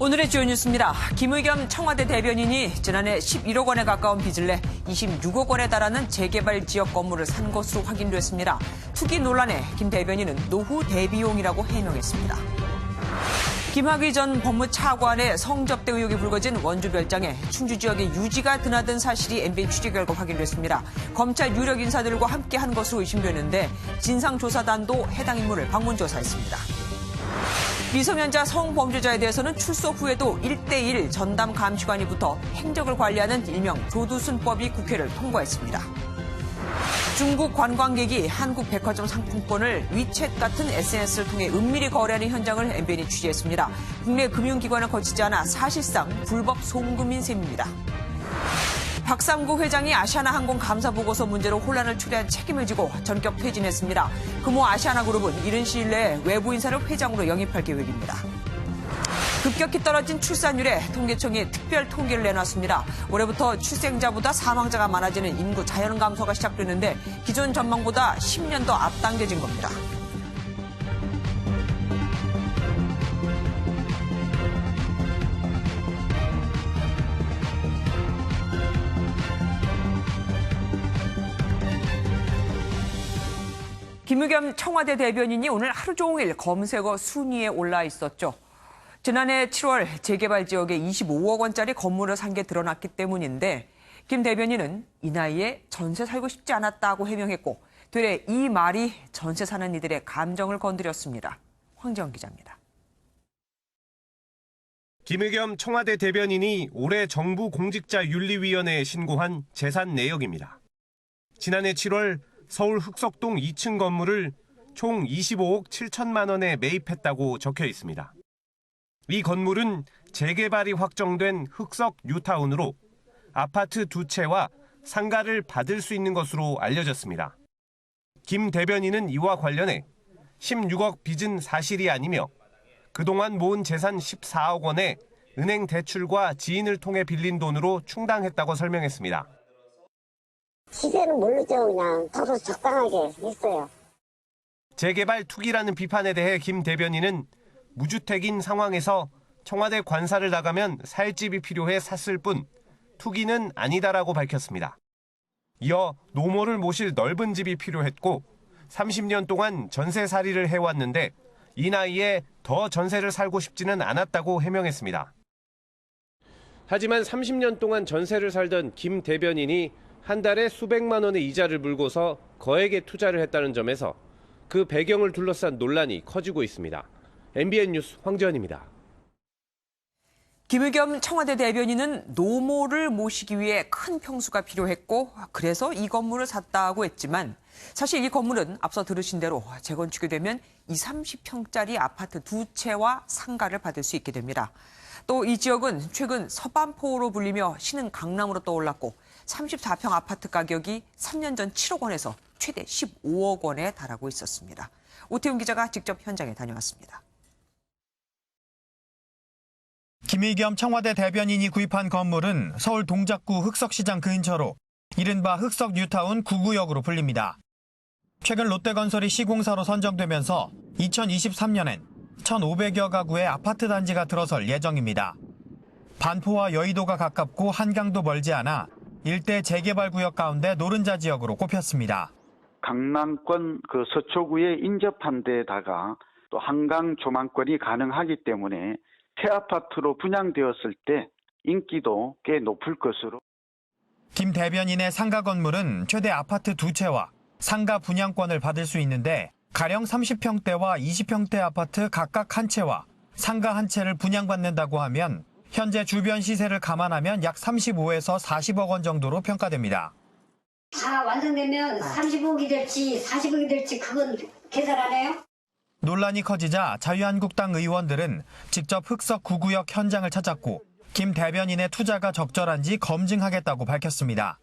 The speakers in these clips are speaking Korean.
오늘의 주요 뉴스입니다. 김의겸 청와대 대변인이 지난해 11억 원에 가까운 빚을 내 26억 원에 달하는 재개발 지역 건물을 산 것으로 확인됐습니다. 투기 논란에 김 대변인은 노후 대비용이라고 해명했습니다. 김학의 전 법무차관의 성접대 의혹이 불거진 원주 별장에 충주 지역의 유지가 드나든 사실이 MBN 취재 결과 확인됐습니다. 검찰 유력 인사들과 함께한 것으로 의심되는데 진상조사단도 해당 인물을 방문 조사했습니다. 미성년자 성범죄자에 대해서는 출소 후에도 1대1 전담 감시관이 붙어 행적을 관리하는 일명 교두순법이 국회를 통과했습니다. 중국 관광객이 한국 백화점 상품권을 위챗 같은 SNS를 통해 은밀히 거래하는 현장을 MBN이 취재했습니다. 국내 금융기관을 거치지 않아 사실상 불법 송금인 셈입니다. 박삼구 회장이 아시아나항공 감사 보고서 문제로 혼란을 초래한 책임을 지고 전격 퇴진했습니다. 금호 아시아나그룹은 이른 시일 내에 외부 인사를 회장으로 영입할 계획입니다. 급격히 떨어진 출산율에 통계청이 특별 통계를 내놨습니다. 올해부터 출생자보다 사망자가 많아지는 인구 자연 감소가 시작되는데 기존 전망보다 10년 더 앞당겨진 겁니다. 김의겸 청와대 대변인이 오늘 하루 종일 검색어 순위에 올라 있었죠. 지난해 7월 재개발 지역에 25억 원짜리 건물을 산 게 드러났기 때문인데 김 대변인은 이 나이에 전세 살고 싶지 않았다고 해명했고 되레 이 말이 전세 사는 이들의 감정을 건드렸습니다. 황재원 기자입니다. 김의겸 청와대 대변인이 올해 정부 공직자윤리위원회에 신고한 재산 내역입니다. 지난해 7월 서울 흑석동 2층 건물을 총 25억 7천만 원에 매입했다고 적혀 있습니다. 이 건물은 재개발이 확정된 흑석 뉴타운으로 아파트 2채와 상가를 받을 수 있는 것으로 알려졌습니다. 김 대변인은 이와 관련해 16억 빚은 사실이 아니며 그동안 모은 재산 14억 원에 은행 대출과 지인을 통해 빌린 돈으로 충당했다고 설명했습니다. 시세는 모르죠. 그냥 저도 적당하게 했어요. 재개발 투기라는 비판에 대해 김 대변인은 무주택인 상황에서 청와대 관사를 나가면 살 집이 필요해 샀을 뿐 투기는 아니다라고 밝혔습니다. 이어 노모를 모실 넓은 집이 필요했고 30년 동안 전세살이를 해왔는데 이 나이에 더 전세를 살고 싶지는 않았다고 해명했습니다. 하지만 30년 동안 전세를 살던 김 대변인이 한 달에 수백만 원의 이자를 물고서 거액의 투자를 했다는 점에서 그 배경을 둘러싼 논란이 커지고 있습니다. MBN 뉴스 황재원입니다. 김의겸 청와대 대변인은 노모를 모시기 위해 큰 평수가 필요했고 그래서 이 건물을 샀다고 했지만 사실 이 건물은 앞서 들으신 대로 재건축이 되면 20-30평짜리 아파트 2채와 상가를 받을 수 있게 됩니다. 또 이 지역은 최근 서반포로 불리며 신흥 강남으로 떠올랐고 34평 아파트 가격이 3년 전 7억 원에서 최대 15억 원에 달하고 있었습니다. 오태훈 기자가 직접 현장에 다녀왔습니다. 김의겸 청와대 대변인이 구입한 건물은 서울 동작구 흑석시장 근처로 이른바 흑석 뉴타운 9구역으로 불립니다. 최근 롯데건설이 시공사로 선정되면서 2023년엔 1,500여 가구의 아파트 단지가 들어설 예정입니다. 반포와 여의도가 가깝고 한강도 멀지 않아 일대 재개발 구역 가운데 노른자 지역으로 꼽혔습니다. 강남권 서초구에 인접한 데다가 또 한강 조망권이 가능하기 때문에 새 아파트로 분양되었을 때 인기도 꽤 높을 것으로. 김 대변인의 상가 건물은 최대 아파트 2채와 상가 분양권을 받을 수 있는데 가령 30평대와 20평대 아파트 각각 한 채와 상가 한 채를 분양받는다고 하면 현재 주변 시세를 감안하면 약 35에서 40억 원 정도로 평가됩니다. 다 완성되면 30억이 될지 40억이 될지 그건 계산 안 해요? 논란이 커지자 자유한국당 의원들은 직접 흑석 9구역 현장을 찾았고 김 대변인의 투자가 적절한지 검증하겠다고 밝혔습니다.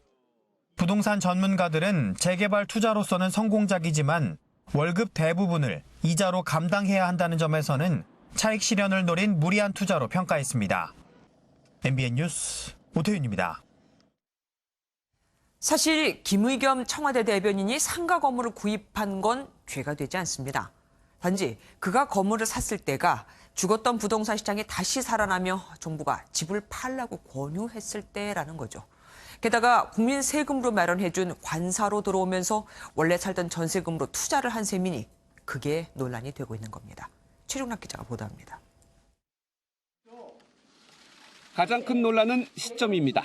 부동산 전문가들은 재개발 투자로서는 성공작이지만 월급 대부분을 이자로 감당해야 한다는 점에서는 차익 실현을 노린 무리한 투자로 평가했습니다. MBN 뉴스 오태윤입니다. 사실 김의겸 청와대 대변인이 상가 건물을 구입한 건 죄가 되지 않습니다. 단지 그가 건물을 샀을 때가 죽었던 부동산 시장이 다시 살아나며 정부가 집을 팔라고 권유했을 때라는 거죠. 게다가 국민 세금으로 마련해준 관사로 들어오면서 원래 살던 전세금으로 투자를 한 셈이니 그게 논란이 되고 있는 겁니다. 최종락 기자가 보도합니다. 가장 큰 논란은 시점입니다.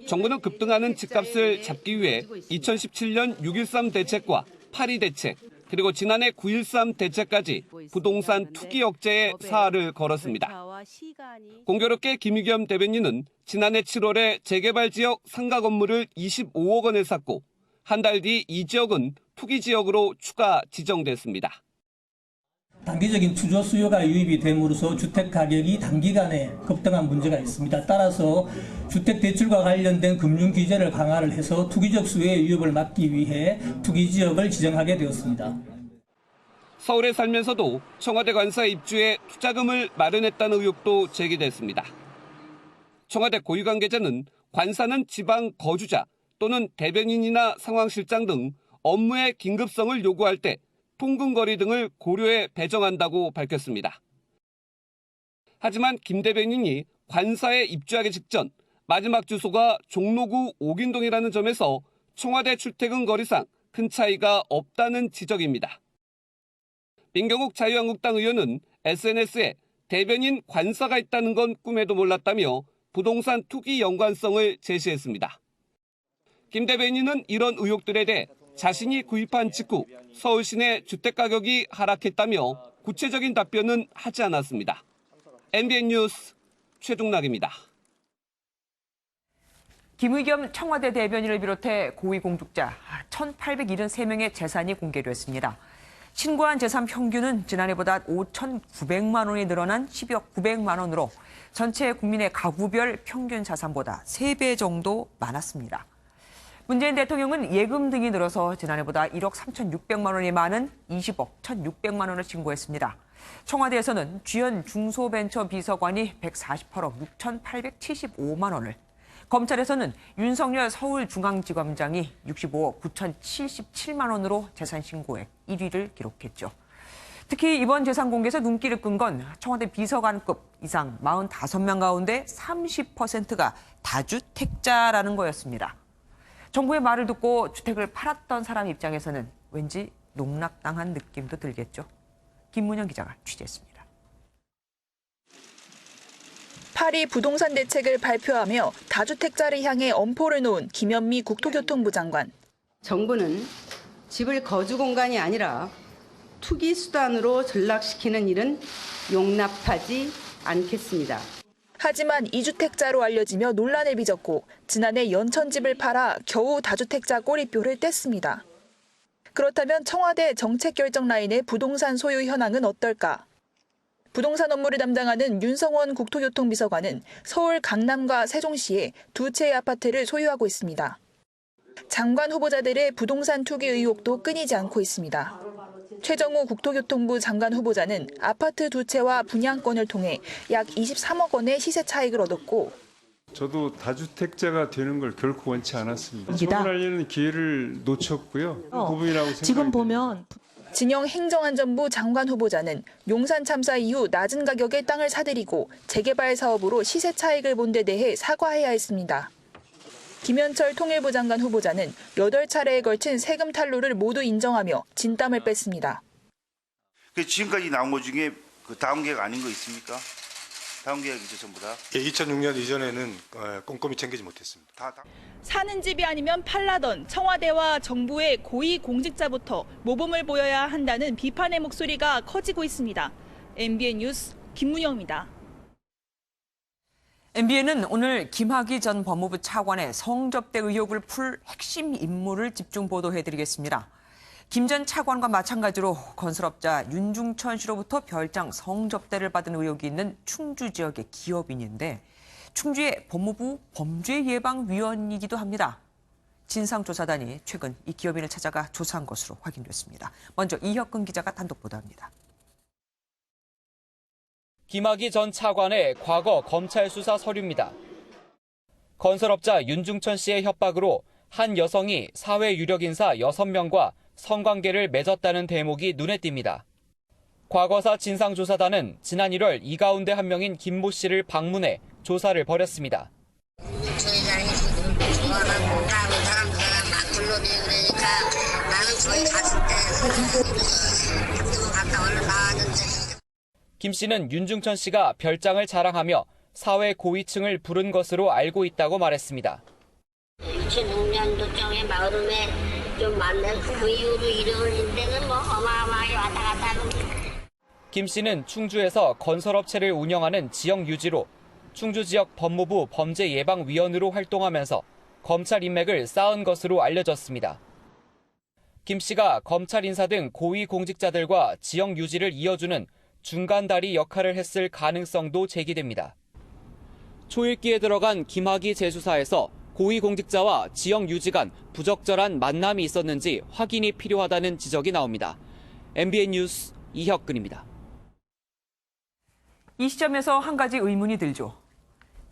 정부는 급등하는 집값을 잡기 위해 2017년 6.13 대책과 8.2 대책, 그리고 지난해 9.13 대책까지 부동산 투기 억제에 사활을 걸었습니다. 공교롭게 김의겸 대변인은 지난해 7월에 재개발 지역 상가 건물을 25억 원에 샀고 한 달 뒤 이 지역은 투기 지역으로 추가 지정됐습니다. 단기적인 투자 수요가 유입이 됨으로써 주택 가격이 단기간에 급등한 문제가 있습니다. 따라서 주택 대출과 관련된 금융 규제를 강화를 해서 투기적 수요의 유입을 막기 위해 투기 지역을 지정하게 되었습니다. 서울에 살면서도 청와대 관사에 입주해 투자금을 마련했다는 의혹도 제기됐습니다. 청와대 고위 관계자는 관사는 지방 거주자 또는 대변인이나 상황실장 등 업무의 긴급성을 요구할 때 통근거리 등을 고려해 배정한다고 밝혔습니다. 하지만 김 대변인이 관사에 입주하기 직전 마지막 주소가 종로구 옥인동이라는 점에서 청와대 출퇴근 거리상 큰 차이가 없다는 지적입니다. 민경욱 자유한국당 의원은 SNS에 대변인 관사가 있다는 건 꿈에도 몰랐다며 부동산 투기 연관성을 제시했습니다. 김 대변인은 이런 의혹들에 대해 자신이 구입한 직후 서울 시내 주택가격이 하락했다며 구체적인 답변은 하지 않았습니다. MBN 뉴스 최종락입니다. 김의겸 청와대 대변인을 비롯해 고위공직자 1,873명의 재산이 공개됐습니다. 신고한 재산 평균은 지난해보다 5,900만 원이 늘어난 12억 900만 원으로 전체 국민의 가구별 평균 자산보다 3배 정도 많았습니다. 문재인 대통령은 예금 등이 늘어서 지난해보다 1억 3,600만 원이 많은 20억 1,600만 원을 신고했습니다. 청와대에서는 주연 중소벤처비서관이 148억 6,875만 원을, 검찰에서는 윤석열 서울중앙지검장이 65억 9,077만 원으로 재산 신고액 1위를 기록했죠. 특히 이번 재산 공개에서 눈길을 끈 건 청와대 비서관급 이상 45명 가운데 30%가 다주택자라는 거였습니다. 정부의 말을 듣고 주택을 팔았던 사람 입장에서는 왠지 농락당한 느낌도 들겠죠. 김문영 기자가 취재했습니다. 8위 부동산 대책을 발표하며 다주택자를 향해 엄포를 놓은 김현미 국토교통부 장관. 정부는 집을 거주 공간이 아니라 투기 수단으로 전락시키는 일은 용납하지 않겠습니다. 하지만 2주택자로 알려지며 논란을 빚었고 지난해 연천집을 팔아 겨우 다주택자 꼬리표를 뗐습니다. 그렇다면 청와대 정책 결정 라인의 부동산 소유 현황은 어떨까? 부동산 업무를 담당하는 윤성원 국토교통비서관은 서울 강남과 세종시에 2채의 아파트를 소유하고 있습니다. 장관 후보자들의 부동산 투기 의혹도 끊이지 않고 있습니다. 최정우 국토교통부 장관 후보자는 아파트 2채와 분양권을 통해 약 23억 원의 시세 차익을 얻었고, 저도 다주택자가 되는 걸 결코 원치 않았습니다. 처분하려는 기회를 놓쳤고요. 그 부분이라고 생각합니다. 지금 보면 진영 행정안전부 장관 후보자는 용산 참사 이후 낮은 가격에 땅을 사들이고 재개발 사업으로 시세 차익을 본 데 대해 사과해야 했습니다. 김현철 통일부 장관 후보자는 8차례에 걸친 세금 탈루를 모두 인정하며 진땀을 뺐습니다. 지금까지 나온 것 중에 그 다음 계획 아닌 거 있습니까? 다음 계획이죠, 전부 다? 2006년 이전에는 꼼꼼히 챙기지 못했습니다. 사는 집이 아니면 팔라던 청와대와 정부의 고위 공직자부터 모범을 보여야 한다는 비판의 목소리가 커지고 있습니다. MBN 뉴스 김문영입니다. MBN은 오늘 김학의 전 법무부 차관의 성접대 의혹을 풀 핵심 인물을 집중 보도해드리겠습니다. 김 전 차관과 마찬가지로 건설업자 윤중천 씨로부터 별장 성접대를 받은 의혹이 있는 충주 지역의 기업인인데 충주의 법무부 범죄예방위원이기도 합니다. 진상조사단이 최근 이 기업인을 찾아가 조사한 것으로 확인됐습니다. 먼저 이혁근 기자가 단독 보도합니다. 김학의 전 차관의 과거 검찰 수사 서류입니다. 건설업자 윤중천 씨의 협박으로 한 여성이 사회 유력 인사 6명과 성관계를 맺었다는 대목이 눈에 띕니다. 과거사 진상조사단은 지난 1월 이 가운데 한 명인 김모 씨를 방문해 조사를 벌였습니다. 김 씨는 윤중천 씨가 별장을 자랑하며 사회 고위층을 부른 것으로 알고 있다고 말했습니다. 2006년도쯤에 마을음에 좀 만난 그 이후로 이런 데는 뭐 어마어마하게 왔다 갔다 하고. 김 씨는 충주에서 건설업체를 운영하는 지역 유지로 충주 지역 법무부 범죄예방위원으로 활동하면서 검찰 인맥을 쌓은 것으로 알려졌습니다. 김 씨가 검찰 인사 등 고위 공직자들과 지역 유지를 이어주는 중간다리 역할을 했을 가능성도 제기됩니다. 초읽기에 들어간 김학의 재수사에서 고위공직자와 지역 유지 간 부적절한 만남이 있었는지 확인이 필요하다는 지적이 나옵니다. MBN 뉴스 이혁근입니다. 이 시점에서 한 가지 의문이 들죠.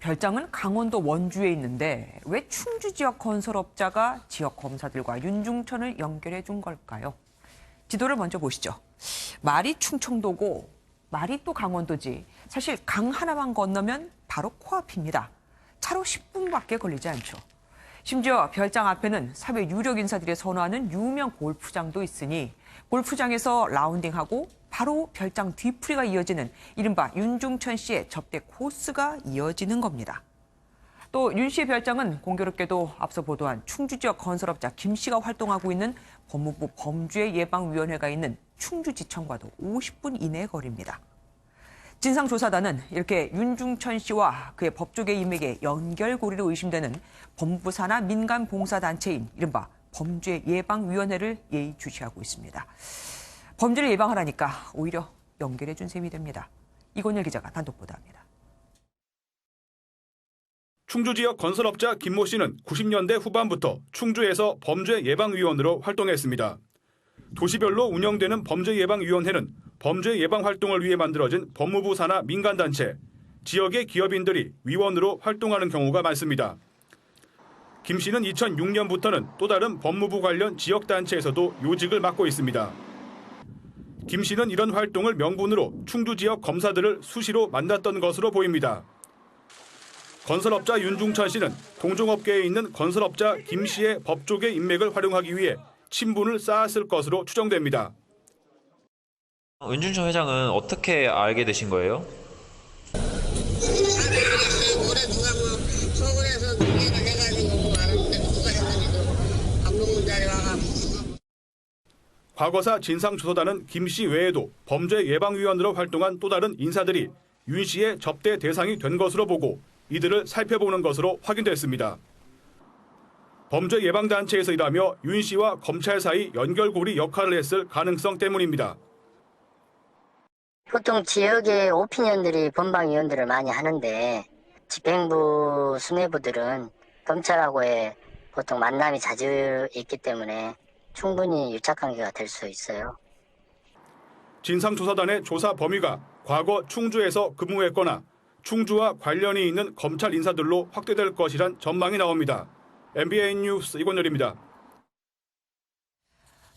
별장은 강원도 원주에 있는데 왜 충주 지역 건설업자가 지역 검사들과 윤중천을 연결해 준 걸까요? 지도를 먼저 보시죠. 말이 충청도고 말이 또 강원도지. 사실 강 하나만 건너면 바로 코앞입니다. 차로 10분밖에 걸리지 않죠. 심지어 별장 앞에는 사회 유력 인사들이 선호하는 유명 골프장도 있으니 골프장에서 라운딩하고 바로 별장 뒤풀이가 이어지는 이른바 윤중천 씨의 접대 코스가 이어지는 겁니다. 또 윤 씨의 별장은 공교롭게도 앞서 보도한 충주 지역 건설업자 김 씨가 활동하고 있는 법무부 범죄예방위원회가 있는 충주지청과도 50분 이내의 거리입니다. 진상조사단은 이렇게 윤중천 씨와 그의 법조계 인맥의 연결고리로 의심되는 법무부 산하 민간봉사단체인 이른바 범죄예방위원회를 예의주시하고 있습니다. 범죄를 예방하라니까 오히려 연결해준 셈이 됩니다. 이건일 기자가 단독 보도합니다. 충주 지역 건설업자 김모 씨는 90년대 후반부터 충주에서 범죄예방위원으로 활동했습니다. 도시별로 운영되는 범죄예방위원회는 범죄예방활동을 위해 만들어진 법무부 산하 민간단체, 지역의 기업인들이 위원으로 활동하는 경우가 많습니다. 김 씨는 2006년부터는 또 다른 법무부 관련 지역단체에서도 요직을 맡고 있습니다. 김 씨는 이런 활동을 명분으로 충주 지역 검사들을 수시로 만났던 것으로 보입니다. 건설업자 윤중천 씨는 동종업계에 있는 건설업자 김 씨의 법조계 인맥을 활용하기 위해 친분을 쌓았을 것으로 추정됩니다. 윤중천 회장은 어떻게 알게 되신 거예요? 잘 모르겠어요. 올해 누가 뭐 서울에서 얘기를 해가지고 알았는데 누가 했는지도 밥 먹는 자리에 와가지고. 과거사 진상조사단은 김 씨 외에도 범죄예방위원으로 활동한 또 다른 인사들이 윤 씨의 접대 대상이 된 것으로 보고 이들을 살펴보는 것으로 확인됐습니다. 범죄예방단체에서 일하며 윤 씨와 검찰 사이 연결고리 역할을 했을 가능성 때문입니다. 보통 지역의 오피니언들이 본방위원들을 많이 하는데 집행부, 수뇌부들은 검찰하고의 보통 만남이 자주 있기 때문에 충분히 유착관계가 될 수 있어요. 진상조사단의 조사 범위가 과거 충주에서 근무했거나 충주와 관련이 있는 검찰 인사들로 확대될 것이란 전망이 나옵니다. MBN 뉴스 이권열입니다.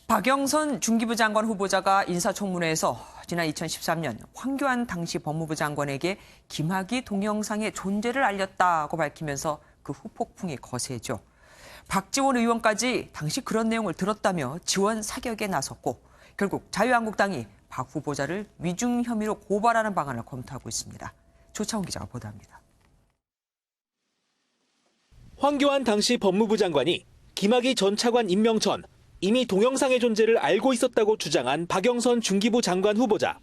박영선 중기부 장관 후보자가 인사청문회에서 지난 2013년 황교안 당시 법무부 장관에게 김학의 동영상의 존재를 알렸다고 밝히면서 그 후폭풍이 거세죠. 박지원 의원까지 당시 그런 내용을 들었다며 지원 사격에 나섰고 결국 자유한국당이 박 후보자를 위증 혐의로 고발하는 방안을 검토하고 있습니다. 조차원 기자가 보도합니다. 황교안 당시 법무부 장관이 김학의 전 차관 임명 전 이미 동영상의 존재를 알고 있었다고 주장한 박영선 중기부 장관 후보자.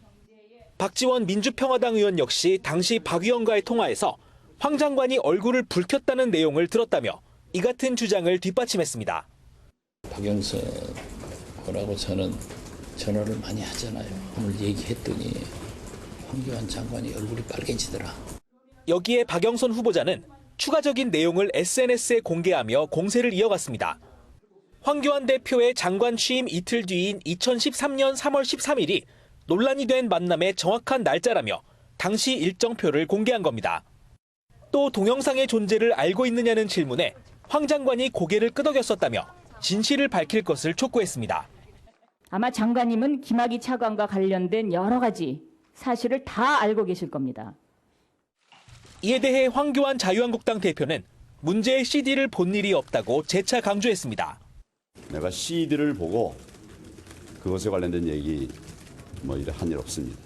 박지원 민주평화당 의원 역시 당시 박 의원과의 통화에서 황 장관이 얼굴을 붉혔다는 내용을 들었다며 이 같은 주장을 뒷받침했습니다. 박영선하고 저는 전화를 많이 하잖아요. 오늘 얘기했더니 황교안 장관이 얼굴이 빨개지더라. 여기에 박영선 후보자는 추가적인 내용을 SNS에 공개하며 공세를 이어갔습니다. 황교안 대표의 장관 취임 이틀 뒤인 2013년 3월 13일이 논란이 된 만남의 정확한 날짜라며 당시 일정표를 공개한 겁니다. 또 동영상의 존재를 알고 있느냐는 질문에 황 장관이 고개를 끄덕였었다며 진실을 밝힐 것을 촉구했습니다. 아마 장관님은 김학의 차관과 관련된 여러 가지 사실을 다 알고 계실 겁니다. 이에 대해 황교안 자유한국당 대표는 문제의 CD를 본 일이 없다고 재차 강조했습니다. 내가 CD를 보고 그것에 관련된 얘기 한 일 없습니다.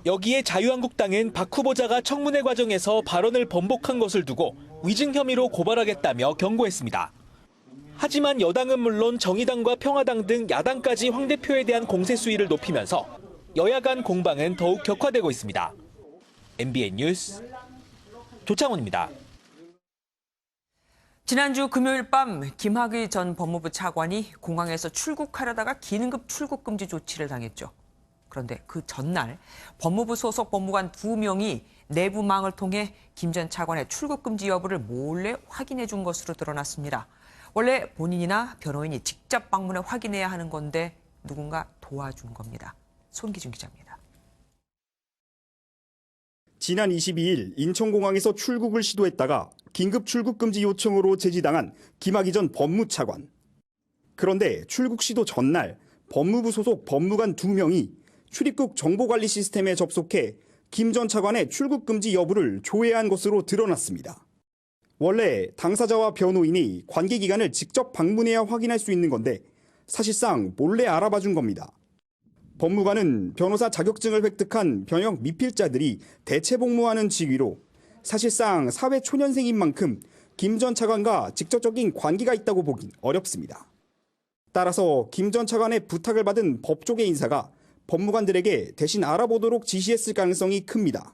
여기에 자유한국당은 박 후보자가 청문회 과정에서 발언을 번복한 것을 두고 위증 혐의로 고발하겠다며 경고했습니다. 하지만 여당은 물론 정의당과 평화당 등 야당까지 황 대표에 대한 공세 수위를 높이면서 여야 간 공방은 더욱 격화되고 있습니다. MBN 뉴스 조창훈입니다. 지난주 금요일 밤 김학의 전 법무부 차관이 공항에서 출국하려다가 긴급 출국 금지 조치를 당했죠. 그런데 그 전날 법무부 소속 법무관 2명이 내부망을 통해 김 전 차관의 출국 금지 여부를 몰래 확인해 준 것으로 드러났습니다. 원래 본인이나 변호인이 직접 방문해 확인해야 하는 건데 누군가 도와준 겁니다. 손기준 기자입니다. 지난 22일 인천공항에서 출국을 시도했다가 긴급 출국 금지 요청으로 제지당한 김학의 전 법무차관. 그런데 출국 시도 전날 법무부 소속 법무관 2명이 출입국 정보관리 시스템에 접속해 김 전 차관의 출국 금지 여부를 조회한 것으로 드러났습니다. 원래 당사자와 변호인이 관계기관을 직접 방문해야 확인할 수 있는 건데 사실상 몰래 알아봐 준 겁니다. 법무관은 변호사 자격증을 획득한 변형 미필자들이 대체 복무하는 직위로 사실상 사회 초년생인 만큼 김 전 차관과 직접적인 관계가 있다고 보긴 어렵습니다. 따라서 김 전 차관의 부탁을 받은 법조계 인사가 법무관들에게 대신 알아보도록 지시했을 가능성이 큽니다.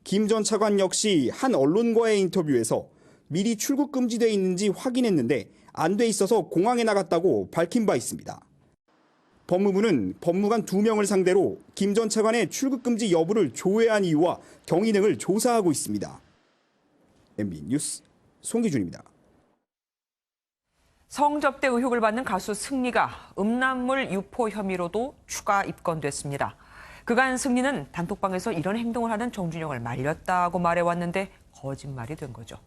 김 전 차관 역시 한 언론과의 인터뷰에서 미리 출국 금지돼 있는지 확인했는데 안 돼 있어서 공항에 나갔다고 밝힌 바 있습니다. 법무부는 법무관 2명을 상대로 김 전 차관의 출국 금지 여부를 조회한 이유와 경위 등을 조사하고 있습니다. MBN 뉴스 송기준입니다. 성접대 의혹을 받는 가수 승리가 음란물 유포 혐의로도 추가 입건됐습니다. 그간 승리는 단톡방에서 이런 행동을 하는 정준영을 말렸다고 말해왔는데 거짓말이 된 거죠.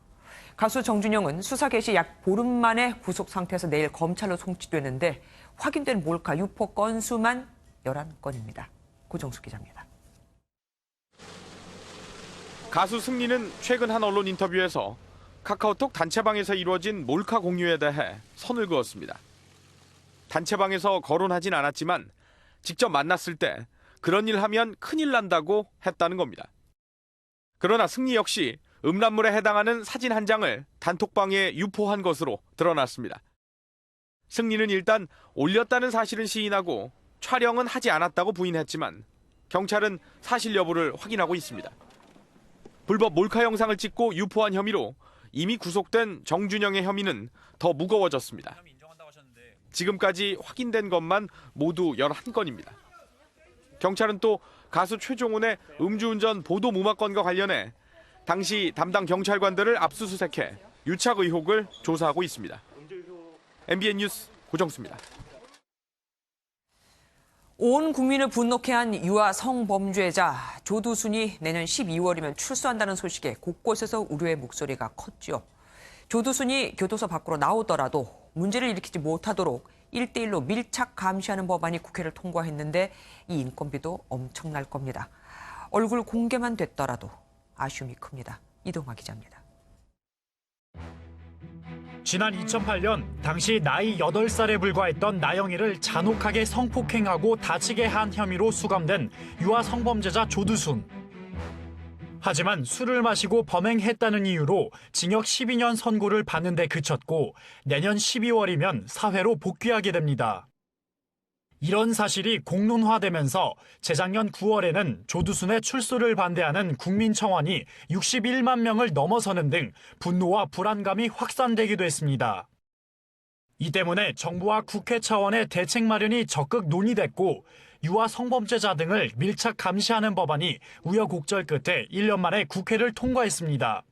가수 정준영은 수사 개시 약 보름 만에 구속 상태에서 내일 검찰로 송치되는데 확인된 몰카 유포 건수만 11건입니다. 고정숙 기자입니다. 가수 승리는 최근 한 언론 인터뷰에서 카카오톡 단체방에서 이루어진 몰카 공유에 대해 선을 그었습니다. 단체방에서 거론하진 않았지만 직접 만났을 때 그런 일 하면 큰일 난다고 했다는 겁니다. 그러나 승리 역시 음란물에 해당하는 사진 한 장을 단톡방에 유포한 것으로 드러났습니다. 승리는 일단 올렸다는 사실은 시인하고 촬영은 하지 않았다고 부인했지만 경찰은 사실 여부를 확인하고 있습니다. 불법 몰카 영상을 찍고 유포한 혐의로 이미 구속된 정준영의 혐의는 더 무거워졌습니다. 지금까지 확인된 것만 모두 11건입니다. 경찰은 또 가수 최종훈의 음주운전 보도 무마건과 관련해 당시 담당 경찰관들을 압수수색해 유착 의혹을 조사하고 있습니다. MBN 뉴스 고정수입니다. 온 국민을 분노케 한 유아 성범죄자 조두순이 내년 12월이면 출소한다는 소식에 곳곳에서 우려의 목소리가 컸죠. 조두순이 교도소 밖으로 나오더라도 문제를 일으키지 못하도록 1대1로 밀착 감시하는 법안이 국회를 통과했는데 이 인건비도 엄청날 겁니다. 얼굴 공개만 됐더라도 아쉬움이 큽니다. 이동화 기자입니다. 지난 2008년 당시 나이 8살에 불과했던 나영이를 잔혹하게 성폭행하고 다치게 한 혐의로 수감된 유아 성범죄자 조두순. 하지만 술을 마시고 범행했다는 이유로 징역 12년 선고를 받는 데 그쳤고 내년 12월이면 사회로 복귀하게 됩니다. 이런 사실이 공론화되면서 재작년 9월에는 조두순의 출소를 반대하는 국민청원이 61만 명을 넘어서는 등 분노와 불안감이 확산되기도 했습니다. 이 때문에 정부와 국회 차원의 대책 마련이 적극 논의됐고 유아 성범죄자 등을 밀착 감시하는 법안이 우여곡절 끝에 1년 만에 국회를 통과했습니다.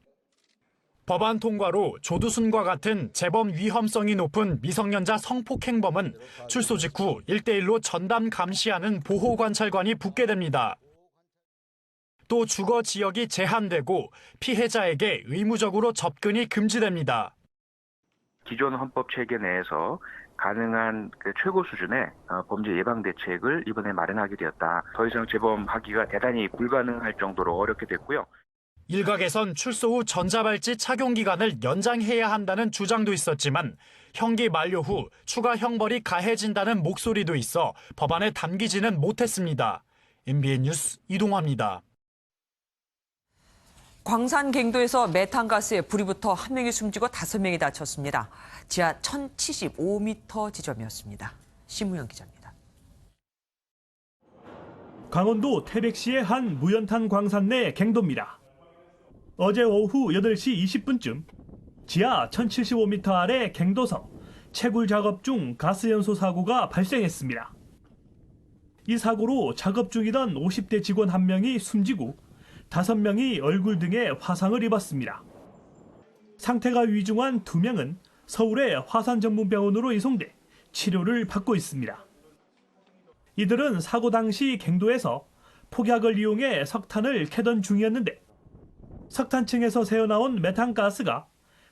법안 통과로 조두순과 같은 재범 위험성이 높은 미성년자 성폭행범은 출소 직후 1대1로 전담 감시하는 보호관찰관이 붙게 됩니다. 또 주거 지역이 제한되고 피해자에게 의무적으로 접근이 금지됩니다. 기존 헌법 체계 내에서 가능한 그 최고 수준의 범죄 예방 대책을 이번에 마련하게 되었다. 더 이상 재범하기가 대단히 불가능할 정도로 어렵게 됐고요. 일각에선 출소 후 전자발찌 착용 기간을 연장해야 한다는 주장도 있었지만 형기 만료 후 추가 형벌이 가해진다는 목소리도 있어 법안에 담기지는 못했습니다. MBN 뉴스 이동화입니다. 광산갱도에서 메탄가스에 불이 붙어 1명이 숨지고 5명이 다쳤습니다. 지하 1075m 지점이었습니다. 심우영 기자입니다. 강원도 태백시의 한 무연탄 광산 내 갱도입니다. 어제 오후 8시 20분쯤 지하 1075m 아래 갱도서 채굴 작업 중 가스 연소 사고가 발생했습니다. 이 사고로 작업 중이던 50대 직원 1명이 숨지고 5명이 얼굴 등에 화상을 입었습니다. 상태가 위중한 2명은 서울의 화산전문병원으로 이송돼 치료를 받고 있습니다. 이들은 사고 당시 갱도에서 폭약을 이용해 석탄을 캐던 중이었는데 석탄층에서 새어나온 메탄가스가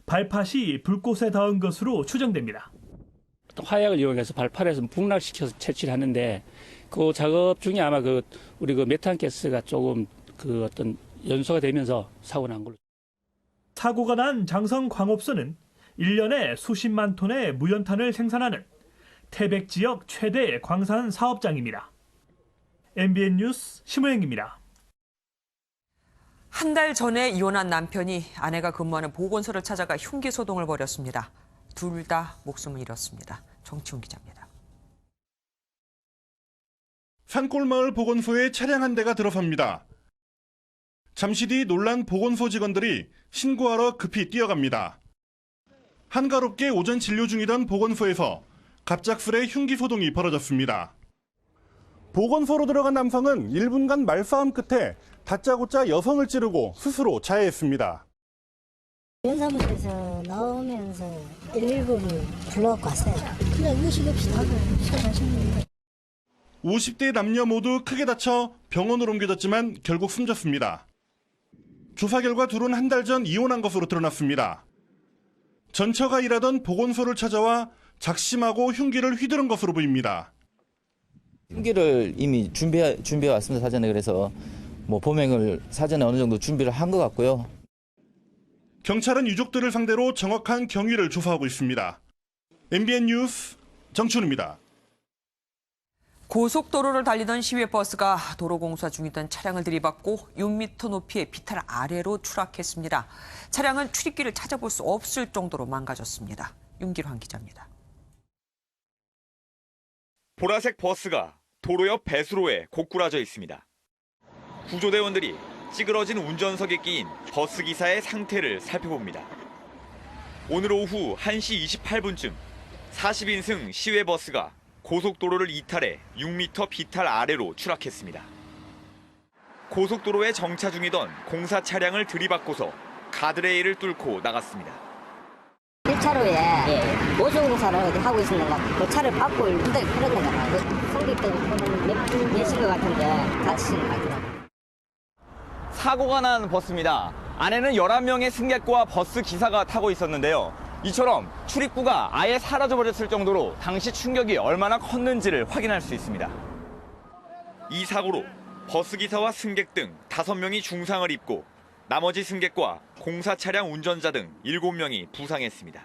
발팟이 불꽃에 닿은 것으로 추정됩니다. 화약을 이용해서 발팟에서 북락시켜서 채취를 하는데 그 작업 중에 아마 우리 메탄가스가 조금 어떤 연소가 되면서 사고 난 걸로. 사고가 난 장성광업소는 1년에 수십만 톤의 무연탄을 생산하는 태백 지역 최대 광산 사업장입니다. MBN 뉴스 심우영입니다. 한 달 전에 이혼한 남편이 아내가 근무하는 보건소를 찾아가 흉기 소동을 벌였습니다. 둘 다 목숨을 잃었습니다. 정치훈 기자입니다. 산골마을 보건소에 차량 한 대가 들어섭니다. 잠시 뒤 놀란 보건소 직원들이 신고하러 급히 뛰어갑니다. 한가롭게 오전 진료 중이던 보건소에서 갑작스레 흉기 소동이 벌어졌습니다. 보건소로 들어간 남성은 1분간 말싸움 끝에 다짜고짜 여성을 찌르고 스스로 자해했습니다. 변사무소에서 나오면서 119를 불러갖고 왔어요. 그냥 의식 없이 다들 사라졌는데. 50대 남녀 모두 크게 다쳐 병원으로 옮겨졌지만 결국 숨졌습니다. 조사 결과 둘은 한 달 전 이혼한 것으로 드러났습니다. 전처가 일하던 보건소를 찾아와 작심하고 흉기를 휘두른 것으로 보입니다. 흉기를 이미 준비해 왔습니다. 사전에. 그래서 범행을 사전에 어느 정도 준비를 한 것 같고요. 경찰은 유족들을 상대로 정확한 경위를 조사하고 있습니다. MBN 뉴스 정춘우입니다. 고속도로를 달리던 시외버스가 도로공사 중이던 차량을 들이받고 6m 높이의 비탈 아래로 추락했습니다. 차량은 출입길을 찾아볼 수 없을 정도로 망가졌습니다. 윤길환 기자입니다. 보라색 버스가 도로 옆 배수로에 고꾸라져 있습니다. 구조대원들이 찌그러진 운전석에 끼인 버스 기사의 상태를 살펴봅니다. 오늘 오후 1시 28분쯤 40인승 시외버스가 고속도로를 이탈해 6m 비탈 아래로 추락했습니다. 고속도로에 정차 중이던 공사 차량을 들이받고서 가드레일을 뚫고 나갔습니다. 1차로에 모종공사를 하고 있었는가 그 차를 받고 운전이 풀었는가 봐요. 승객들이 몇신 것 같은데 다치신 것 같더라고요. 사고가 난 버스입니다. 안에는 11명의 승객과 버스 기사가 타고 있었는데요. 이처럼 출입구가 아예 사라져버렸을 정도로 당시 충격이 얼마나 컸는지를 확인할 수 있습니다. 이 사고로 버스 기사와 승객 등 5명이 중상을 입고 나머지 승객과 공사 차량 운전자 등 7명이 부상했습니다.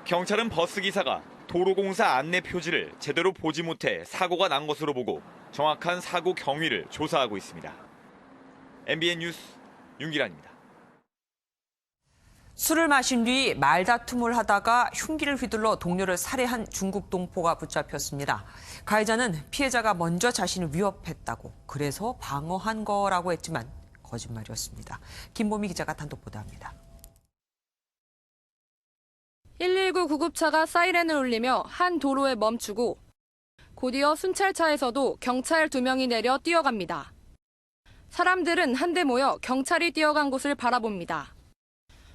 경찰은 버스 기사가 도로공사 안내 표지를 제대로 보지 못해 사고가 난 것으로 보고 정확한 사고 경위를 조사하고 있습니다. MBN 뉴스 윤기란입니다. 술을 마신 뒤 말다툼을 하다가 흉기를 휘둘러 동료를 살해한 중국 동포가 붙잡혔습니다. 가해자는 피해자가 먼저 자신을 위협했다고 그래서 방어한 거라고 했지만 거짓말이었습니다. 김보미 기자가 단독 보도합니다. 119 구급차가 사이렌을 울리며 한 도로에 멈추고 곧이어 순찰차에서도 경찰 2명이 내려 뛰어갑니다. 사람들은 한데 모여 경찰이 뛰어간 곳을 바라봅니다.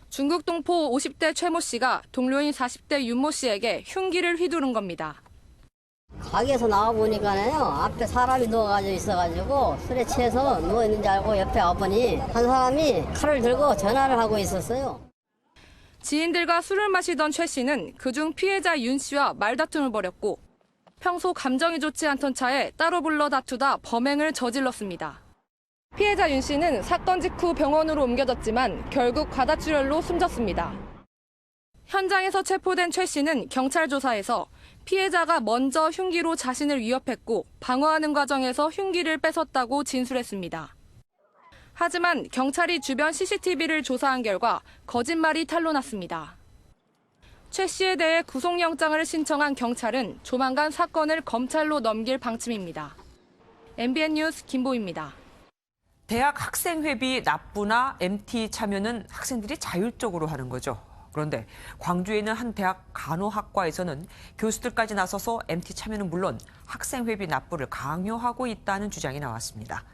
중국 동포 50대 최모 씨가 동료인 40대 윤모 씨에게 흉기를 휘두른 겁니다. 가게에서 나와보니까요, 앞에 사람이 누워가지고 있어가지고 술에 취해서 누워있는 줄 알고 옆에 와보니 한 사람이 칼을 들고 전화를 하고 있었어요. 지인들과 술을 마시던 최 씨는 그중 피해자 윤 씨와 말다툼을 벌였고 평소 감정이 좋지 않던 차에 따로 불러 다투다 범행을 저질렀습니다. 피해자 윤 씨는 사건 직후 병원으로 옮겨졌지만 결국 과다출혈로 숨졌습니다. 현장에서 체포된 최 씨는 경찰 조사에서 피해자가 먼저 흉기로 자신을 위협했고 방어하는 과정에서 흉기를 뺏었다고 진술했습니다. 하지만 경찰이 주변 CCTV를 조사한 결과 거짓말이 탄로났습니다. 최 씨에 대해 구속영장을 신청한 경찰은 조만간 사건을 검찰로 넘길 방침입니다. MBN 뉴스 김보입니다. 대학 학생회비 납부나 MT 참여는 학생들이 자율적으로 하는 거죠. 그런데 광주에 있는 한 대학 간호학과에서는 교수들까지 나서서 MT 참여는 물론 학생회비 납부를 강요하고 있다는 주장이 나왔습니다.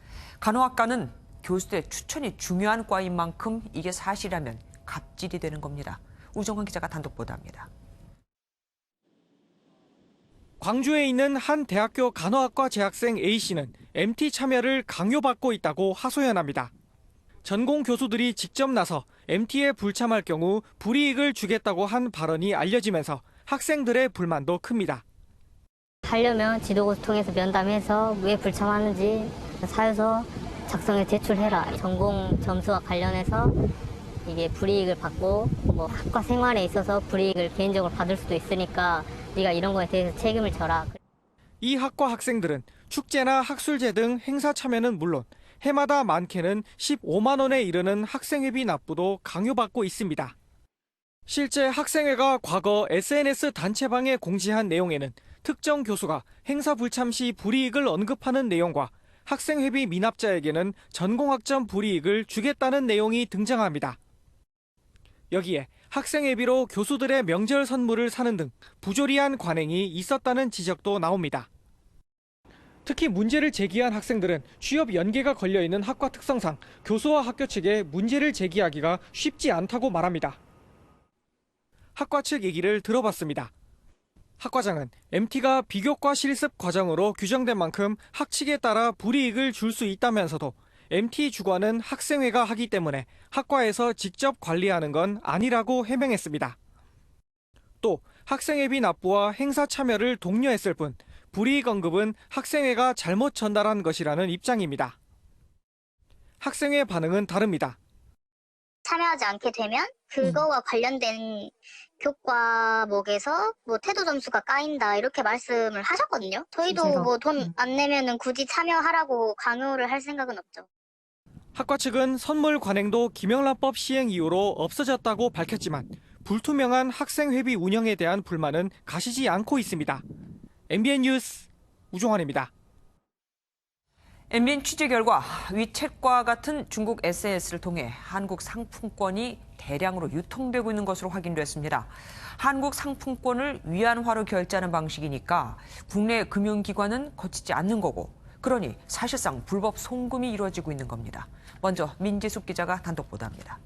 간호학과는 교수들의 추천이 중요한 과인 만큼 이게 사실이라면 갑질이 되는 겁니다. 우정환 기자가 단독 보도합니다. 광주에 있는 한 대학교 간호학과 재학생 A씨는 MT 참여를 강요받고 있다고 하소연합니다. 전공 교수들이 직접 나서 MT에 불참할 경우 불이익을 주겠다고 한 발언이 알려지면서 학생들의 불만도 큽니다. 하려면 지도고 통해서 면담해서 왜 불참하는지 사유서 작성해 제출해라. 전공 점수와 관련해서 이게 불이익을 받고 뭐 학과 생활에 있어서 불이익을 개인적으로 받을 수도 있으니까 네가 이런 거에 대해서 책임을 져라. 이 학과 학생들은 축제나 학술제 등 행사 참여는 물론 해마다 많게는 15만 원에 이르는 학생회비 납부도 강요받고 있습니다. 실제 학생회가 과거 SNS 단체방에 공지한 내용에는 특정 교수가 행사 불참 시 불이익을 언급하는 내용과 학생회비 미납자에게는 전공학점 불이익을 주겠다는 내용이 등장합니다. 여기에 학생회비로 교수들의 명절 선물을 사는 등 부조리한 관행이 있었다는 지적도 나옵니다. 특히 문제를 제기한 학생들은 취업 연계가 걸려있는 학과 특성상 교수와 학교 측에 문제를 제기하기가 쉽지 않다고 말합니다. 학과 측 얘기를 들어봤습니다. 학과장은 MT가 비교과 실습 과정으로 규정된 만큼 학칙에 따라 불이익을 줄 수 있다면서도 MT 주관은 학생회가 하기 때문에 학과에서 직접 관리하는 건 아니라고 해명했습니다. 또 학생회비 납부와 행사 참여를 독려했을 뿐 불이익 언급은 학생회가 잘못 전달한 것이라는 입장입니다. 학생회 반응은 다릅니다. 참여하지 않게 되면 그거와 관련된 교과목에서 뭐 태도 점수가 까인다 이렇게 말씀을 하셨거든요. 저희도 뭐 돈 안 내면은 굳이 참여하라고 강요를 할 생각은 없죠. 학과 측은 선물 관행도 김영란법 시행 이후로 없어졌다고 밝혔지만 불투명한 학생회비 운영에 대한 불만은 가시지 않고 있습니다. MBN 뉴스 우종환입니다. MBN 취재 결과 위챗과 같은 중국 SNS를 통해 한국 상품권이 대량으로 유통되고 있는 것으로 확인됐습니다. 한국 상품권을 위안화로 결제하는 방식이니까 국내 금융기관은 거치지 않는 거고, 그러니 사실상 불법 송금이 이루어지고 있는 겁니다. 먼저 민지숙 기자가 단독 보도합니다.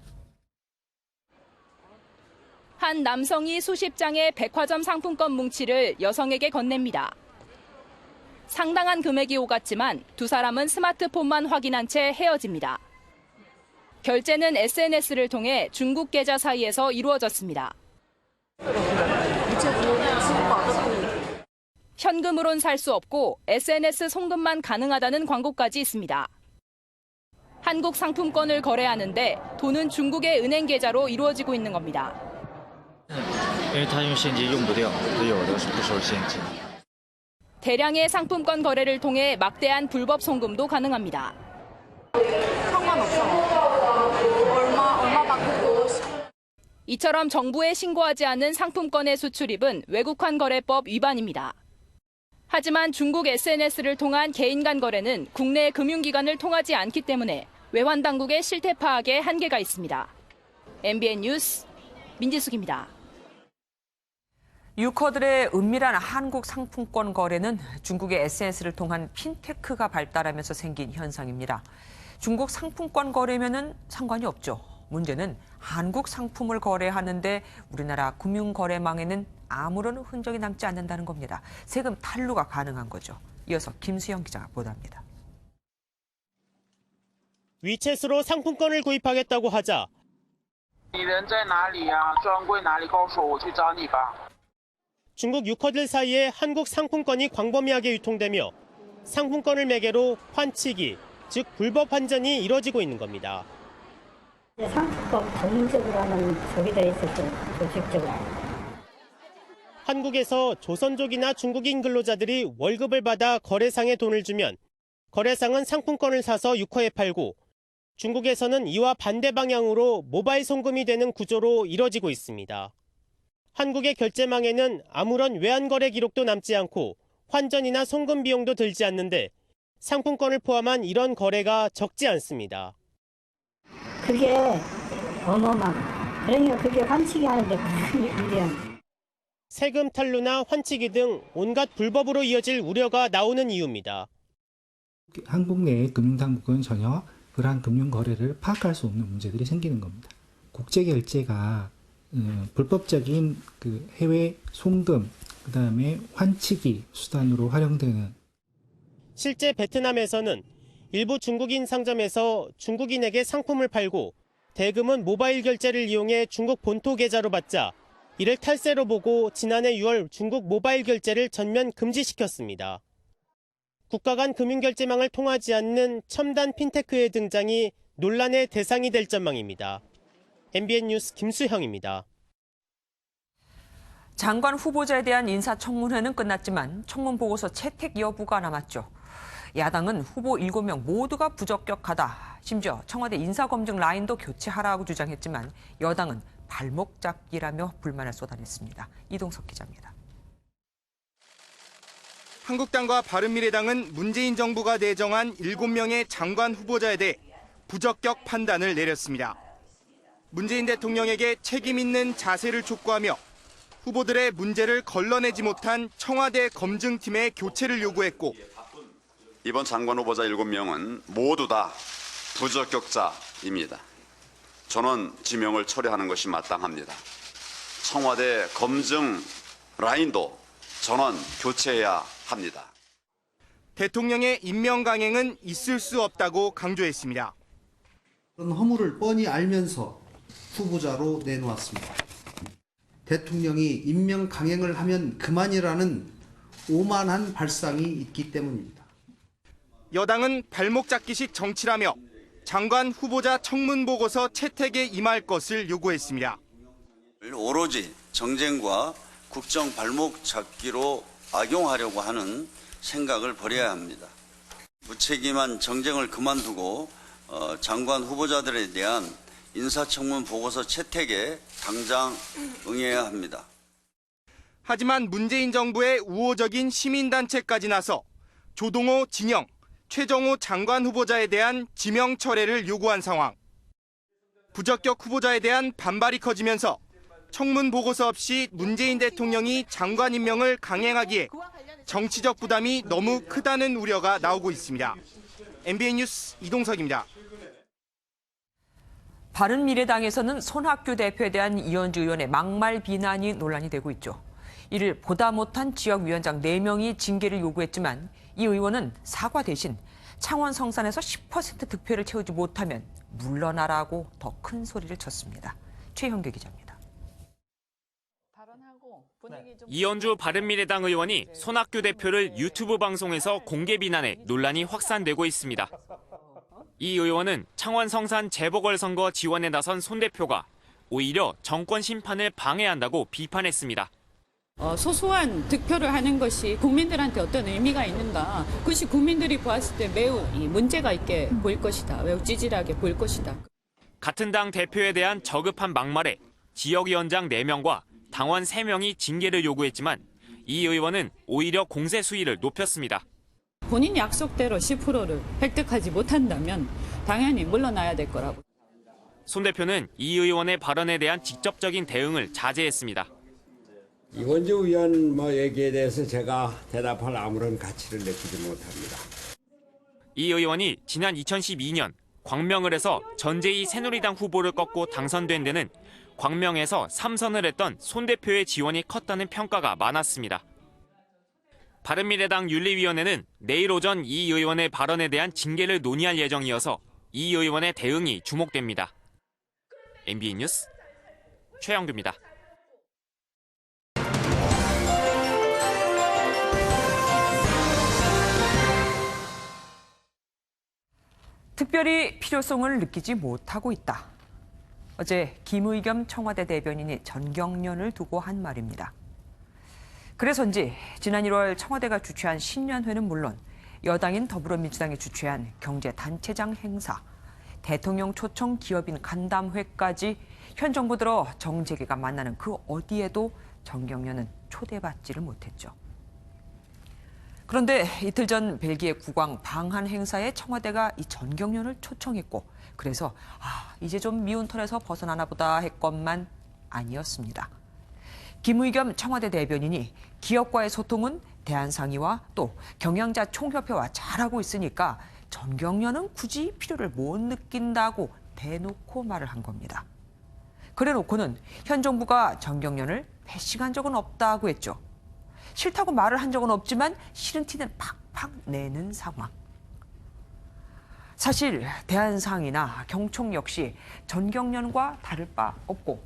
한 남성이 수십 장의 백화점 상품권 뭉치를 여성에게 건넵니다. 상당한 금액이 오갔지만 두 사람은 스마트폰만 확인한 채 헤어집니다. 결제는 SNS를 통해 중국 계좌 사이에서 이루어졌습니다. 현금으론 살 수 없고 SNS 송금만 가능하다는 광고까지 있습니다. 한국 상품권을 거래하는데 돈은 중국의 은행 계좌로 이루어지고 있는 겁니다. 대량의 상품권 거래를 통해 막대한 불법 송금도 가능합니다. 이처럼 정부에 신고하지 않은 상품권의 수출입은 외국환 거래법 위반입니다. 하지만 중국 SNS를 통한 개인 간 거래는 국내 금융기관을 통하지 않기 때문에 외환 당국의 실태 파악에 한계가 있습니다. MBN 뉴스 민지숙입니다. 유커들의 은밀한 한국 상품권 거래는 중국의 SNS를 통한 핀테크가 발달하면서 생긴 현상입니다. 중국 상품권 거래면은 상관이 없죠. 문제는 한국 상품을 거래하는데 우리나라 금융거래망에는 아무런 흔적이 남지 않는다는 겁니다. 세금 탈루가 가능한 거죠. 이어서 김수영 기자가 보도합니다. 위챗으로 상품권을 구입하겠다고 하자 중국 유커들 사이에 한국 상품권이 광범위하게 유통되며 상품권을 매개로 환치기, 즉 불법 환전이 이뤄지고 있는 겁니다. 상품권 전문적으로 하는 조기들이 있었어요. 조직적으로. 한국에서 조선족이나 중국인 근로자들이 월급을 받아 거래상에 돈을 주면 거래상은 상품권을 사서 유커에 팔고 중국에서는 이와 반대 방향으로 모바일 송금이 되는 구조로 이뤄지고 있습니다. 한국의 결제망에는 아무런 외환거래 기록도 남지 않고 환전이나 송금 비용도 들지 않는데 상품권을 포함한 이런 거래가 적지 않습니다. 그게 어마어마한. 그러니까 그게 환치기 하는데 무슨 일이야. 세금 탈루나 환치기 등 온갖 불법으로 이어질 우려가 나오는 이유입니다. 한국 내의 금융당국은 전혀 그러한 금융 거래를 파악할 수 없는 문제들이 생기는 겁니다. 국제 결제가 불법적인 그 해외 송금, 그다음에 환치기 수단으로 활용되는. 실제 베트남에서는 일부 중국인 상점에서 중국인에게 상품을 팔고 대금은 모바일 결제를 이용해 중국 본토 계좌로 받자 이를 탈세로 보고 지난해 6월 중국 모바일 결제를 전면 금지시켰습니다. 국가 간 금융결제망을 통하지 않는 첨단 핀테크의 등장이 논란의 대상이 될 전망입니다. MBN 뉴스 김수형입니다. 장관 후보자에 대한 인사청문회는 끝났지만 청문 보고서 채택 여부가 남았죠. 야당은 후보 7명 모두가 부적격하다. 심지어 청와대 인사검증 라인도 교체하라고 주장했지만 여당은 발목 잡기라며 불만을 쏟아냈습니다. 이동석 기자입니다. 한국당과 바른미래당은 문재인 정부가 내정한 7명의 장관 후보자에 대해 부적격 판단을 내렸습니다. 문재인 대통령에게 책임 있는 자세를 촉구하며 후보들의 문제를 걸러내지 못한 청와대 검증팀의 교체를 요구했고 이번 장관 후보자 7명은 모두 다 부적격자입니다. 전원 지명을 철회하는 것이 마땅합니다. 청와대 검증 라인도 전원 교체해야 합니다. 대통령의 임명 강행은 있을 수 없다고 강조했습니다. 그런 허물을 뻔히 알면서 후보자로 내놓았습니다. 대통령이 임명 강행을 하면 그만이라는 오만한 발상이 있기 때문입니다. 여당은 발목 잡기식 정치라며 장관 후보자 청문 보고서 채택에 임할 것을 요구했습니다. 오로지 정쟁과 국정 발목 잡기로 악용하려고 하는 생각을 버려야 합니다. 무책임한 정쟁을 그만두고 장관 후보자들에 대한 인사청문 보고서 채택에 당장 응해야 합니다. 하지만 문재인 정부의 우호적인 시민단체까지 나서 조동호, 진영, 최정호 장관 후보자에 대한 지명 철회를 요구한 상황. 부적격 후보자에 대한 반발이 커지면서 청문 보고서 없이 문재인 대통령이 장관 임명을 강행하기에 정치적 부담이 너무 크다는 우려가 나오고 있습니다. MBN 뉴스 이동석입니다. 바른미래당에서는 손학규 대표에 대한 이현주 의원의 막말 비난이 논란이 되고 있죠. 이를 보다 못한 지역위원장 4명이 징계를 요구했지만 이 의원은 사과 대신 창원 성산에서 10% 득표를 채우지 못하면 물러나라고 더 큰 소리를 쳤습니다. 최형규 기자입니다. 이현주 바른미래당 의원이 손학규 대표를 유튜브 방송에서 공개 비난해 논란이 확산되고 있습니다. 이 의원은 창원 성산 재보궐선거 지원에 나선 손 대표가 오히려 정권 심판을 방해한다고 비판했습니다. 소소한 득표를 하는 것이 국민들한테 어떤 의미가 있는가. 그것이 국민들이 보았을 때 매우 문제가 있게 보일 것이다. 매우 찌질하게 보일 것이다. 같은 당 대표에 대한 저급한 막말에 지역위원장 4명과 당원 3명이 징계를 요구했지만 이 의원은 오히려 공세 수위를 높였습니다. 본인 약속대로 10%를 획득하지 못한다면 당연히 물러나야 될 거라고. 손 대표는 이 의원의 발언에 대한 직접적인 대응을 자제했습니다. 이원주 의원 얘기에 대해서 제가 대답할 아무런 가치를 느끼지 못합니다. 이 의원이 지난 2012년 광명을 해서 전재희 새누리당 후보를 꺾고 당선된 데는 광명에서 3선을 했던 손 대표의 지원이 컸다는 평가가 많았습니다. 바른미래당 윤리위원회는 내일 오전 이 의원의 발언에 대한 징계를 논의할 예정이어서 이 의원의 대응이 주목됩니다. MBN 뉴스 최영규입니다. 특별히 필요성을 느끼지 못하고 있다. 어제 김의겸 청와대 대변인이 전경련을 두고 한 말입니다. 그래서인지 지난 1월 청와대가 주최한 신년회는 물론 여당인 더불어민주당이 주최한 경제단체장 행사, 대통령 초청 기업인 간담회까지 현 정부 들어 정재계가 만나는 그 어디에도 전경련은 초대받지를 못했죠. 그런데 이틀 전 벨기에 국왕 방한 행사에 청와대가 이 전경련을 초청했고 그래서 이제 좀 미운 털에서 벗어나나 보다 했건만 아니었습니다. 김의겸 청와대 대변인이 기업과의 소통은 대한상의와 또 경영자 총협회와 잘하고 있으니까 전경련은 굳이 필요를 못 느낀다고 대놓고 말을 한 겁니다. 그래놓고는 현 정부가 전경련을 배식한 적은 없다고 했죠. 싫다고 말을 한 적은 없지만 싫은 티는 팍팍 내는 상황. 사실 대한상의나 경총 역시 전경련과 다를 바 없고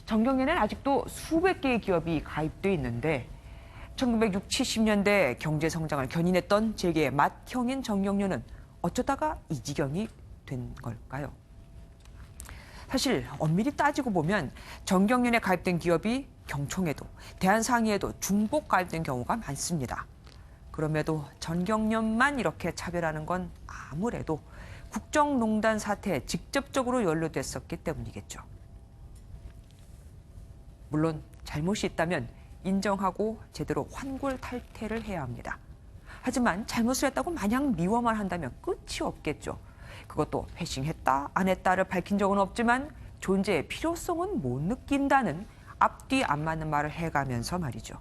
전경련에는 아직도 수백 개의 기업이 가입돼 있는데 1960, 70년대 경제 성장을 견인했던 재계의 맏형인 전경련은 어쩌다가 이 지경이 된 걸까요? 사실 엄밀히 따지고 보면 전경련에 가입된 기업이 경총에도 대한상의에도 중복 가입된 경우가 많습니다. 그럼에도 전경련만 이렇게 차별하는 건 아무래도 국정농단 사태에 직접적으로 연루됐었기 때문이겠죠. 물론 잘못이 있다면 인정하고 제대로 환골탈태를 해야 합니다. 하지만 잘못을 했다고 마냥 미워만 한다면 끝이 없겠죠. 그것도 회싱했다, 안 했다를 밝힌 적은 없지만 존재의 필요성은 못 느낀다는 앞뒤 안 맞는 말을 해가면서 말이죠.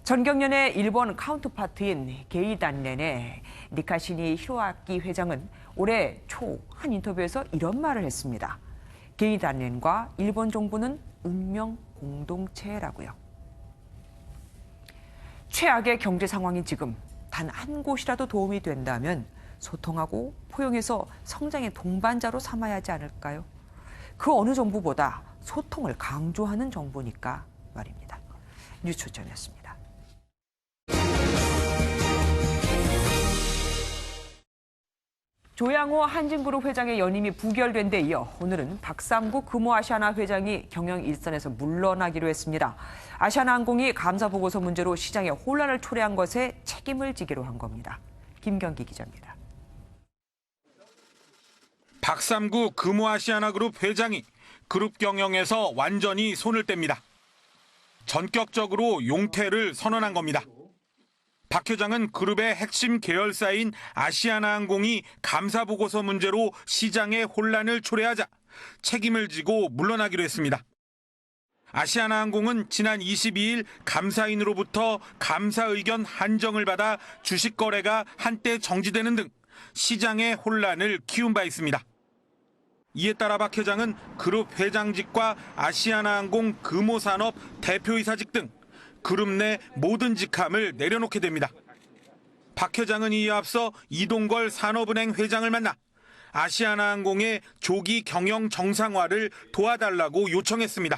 전경련의 일본 카운터파트인 게이단렌의 니카시니 히로아키 회장은 올해 초 한 인터뷰에서 이런 말을 했습니다. 게이단렌과 일본 정부는 운명 공동체라고요. 최악의 경제 상황인 지금 단 한 곳이라도 도움이 된다면 소통하고 포용해서 성장의 동반자로 삼아야 하지 않을까요? 그 어느 정부보다 소통을 강조하는 정부니까 말입니다. 뉴스초점이었습니다. 조양호 한진그룹 회장의 연임이 부결된 데 이어 오늘은 박삼구 금호아시아나 회장이 경영 일선에서 물러나기로 했습니다. 아시아나항공이 감사 보고서 문제로 시장에 혼란을 초래한 것에 책임을 지기로 한 겁니다. 김경기 기자입니다. 박삼구 금호아시아나그룹 회장이 그룹 경영에서 완전히 손을 뗍니다. 전격적으로 용퇴를 선언한 겁니다. 박 회장은 그룹의 핵심 계열사인 아시아나항공이 감사보고서 문제로 시장에 혼란을 초래하자 책임을 지고 물러나기로 했습니다. 아시아나항공은 지난 22일 감사인으로부터 감사 의견 한정을 받아 주식 거래가 한때 정지되는 등 시장의 혼란을 키운 바 있습니다. 이에 따라 박 회장은 그룹 회장직과 아시아나항공 금호산업 대표이사직 등 그룹 내 모든 직함을 내려놓게 됩니다. 박 회장은 이에 앞서 이동걸 산업은행 회장을 만나 아시아나항공의 조기 경영 정상화를 도와달라고 요청했습니다.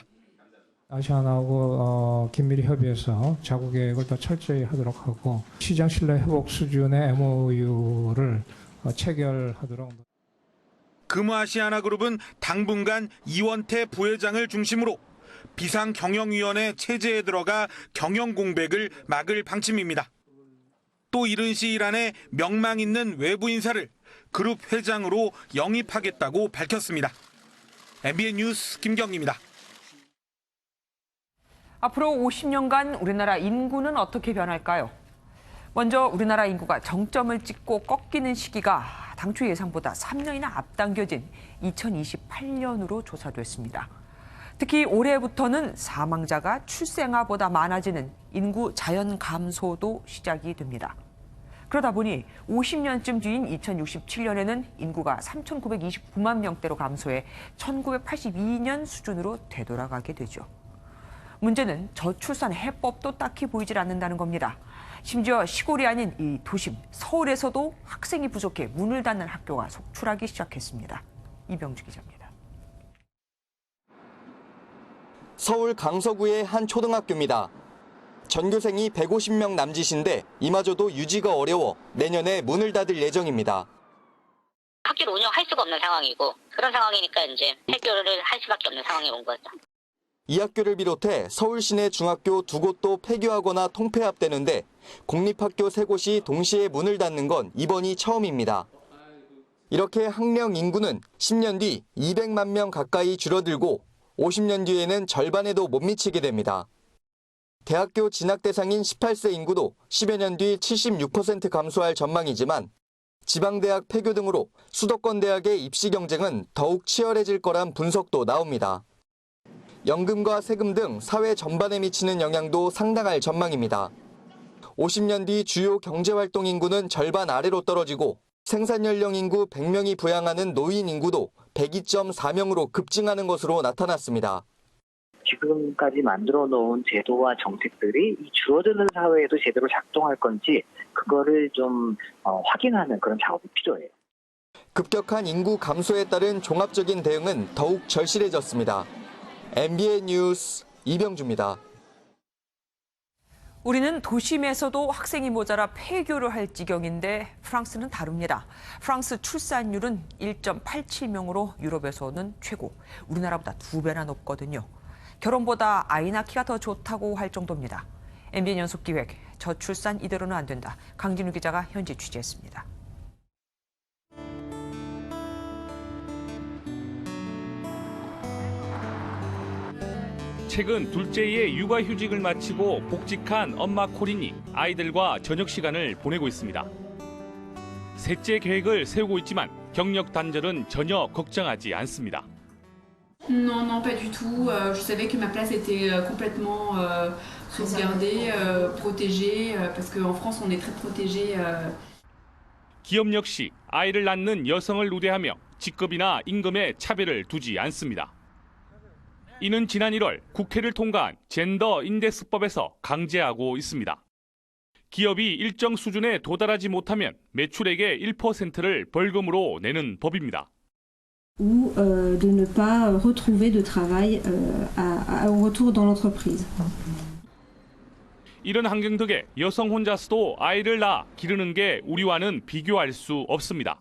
아시아나하고 긴밀히 협의해서 자구 계획을 더 철저히 하도록 하고 시장 신뢰 회복 수준의 MOU를 체결하도록. 금호아시아나그룹은 당분간 이원태 부회장을 중심으로 비상경영위원회 체제에 들어가 경영 공백을 막을 방침입니다. 또 이른 시일 안에 명망 있는 외부 인사를 그룹 회장으로 영입하겠다고 밝혔습니다. MBN 뉴스 김경기입니다. 앞으로 50년간 우리나라 인구는 어떻게 변할까요? 먼저 우리나라 인구가 정점을 찍고 꺾이는 시기가 당초 예상보다 3년이나 앞당겨진 2028년으로 조사됐습니다. 특히 올해부터는 사망자가 출생아보다 많아지는 인구 자연 감소도 시작이 됩니다. 그러다 보니 50년쯤 뒤인 2067년에는 인구가 3,929만 명대로 감소해 1982년 수준으로 되돌아가게 되죠. 문제는 저출산 해법도 딱히 보이질 않는다는 겁니다. 심지어 시골이 아닌 이 도심, 서울에서도 학생이 부족해 문을 닫는 학교가 속출하기 시작했습니다. 이병주 기자입니다. 서울 강서구의 한 초등학교입니다. 전교생이 150명 남짓인데 이마저도 유지가 어려워 내년에 문을 닫을 예정입니다. 학교를 운영할 수가 없는 상황이고 그런 상황이니까 이제 폐교를 할 수밖에 없는 상황이 온 거죠. 이 학교를 비롯해 서울 시내 중학교 2곳도 폐교하거나 통폐합되는데 공립학교 3곳이 동시에 문을 닫는 건 이번이 처음입니다. 이렇게 학령 인구는 10년 뒤 200만 명 가까이 줄어들고 50년 뒤에는 절반에도 못 미치게 됩니다. 대학교 진학 대상인 18세 인구도 10여 년 뒤 76% 감소할 전망이지만 지방대학 폐교 등으로 수도권 대학의 입시 경쟁은 더욱 치열해질 거란 분석도 나옵니다. 연금과 세금 등 사회 전반에 미치는 영향도 상당할 전망입니다. 50년 뒤 주요 경제활동 인구는 절반 아래로 떨어지고 생산연령 인구 100명이 부양하는 노인 인구도 102.4명으로 급증하는 것으로 나타났습니다. 지금까지 만들어 놓은 제도와 정책들이 이 줄어드는 사회에도 제대로 작동할 건지 그거를 좀 확인하는 그런 작업이 필요해요. 급격한 인구 감소에 따른 종합적인 대응은 더욱 절실해졌습니다. MBN 뉴스 이병주입니다. 우리는 도심에서도 학생이 모자라 폐교를 할 지경인데 프랑스는 다릅니다. 프랑스 출산율은 1.87명으로 유럽에서는 최고, 우리나라보다 2배나 높거든요. 결혼보다 아이 낳기가 더 좋다고 할 정도입니다. MBN 연속기획, 저출산 이대로는 안 된다. 강진우 기자가 현지 취재했습니다. 최근 둘째의 육아휴직을 마치고 복직한 엄마 코린이 아이들과 저녁 시간을 보내고 있습니다. 셋째 계획을 세우고 있지만 경력 단절은 전혀 걱정하지 않습니다. Non, non, pas du tout. Je savais que ma place était complètement sauvegardée, protégée, parce qu'en France, on est très protégé. 기업 역시 아이를 낳는 여성을 우대하며 직급이나 임금에 차별을 두지 않습니다. 이는 지난 1월 국회를 통과한 젠더 인덱스법에서 강제하고 있습니다. 기업이 일정 수준에 도달하지 못하면 매출액의 1%를 벌금으로 내는 법입니다. ou de ne pas retrouver de travail au retour dans l'entreprise. 이런 환경 덕에 여성 혼자서도 아이를 낳아 기르는 게 우리와는 비교할 수 없습니다.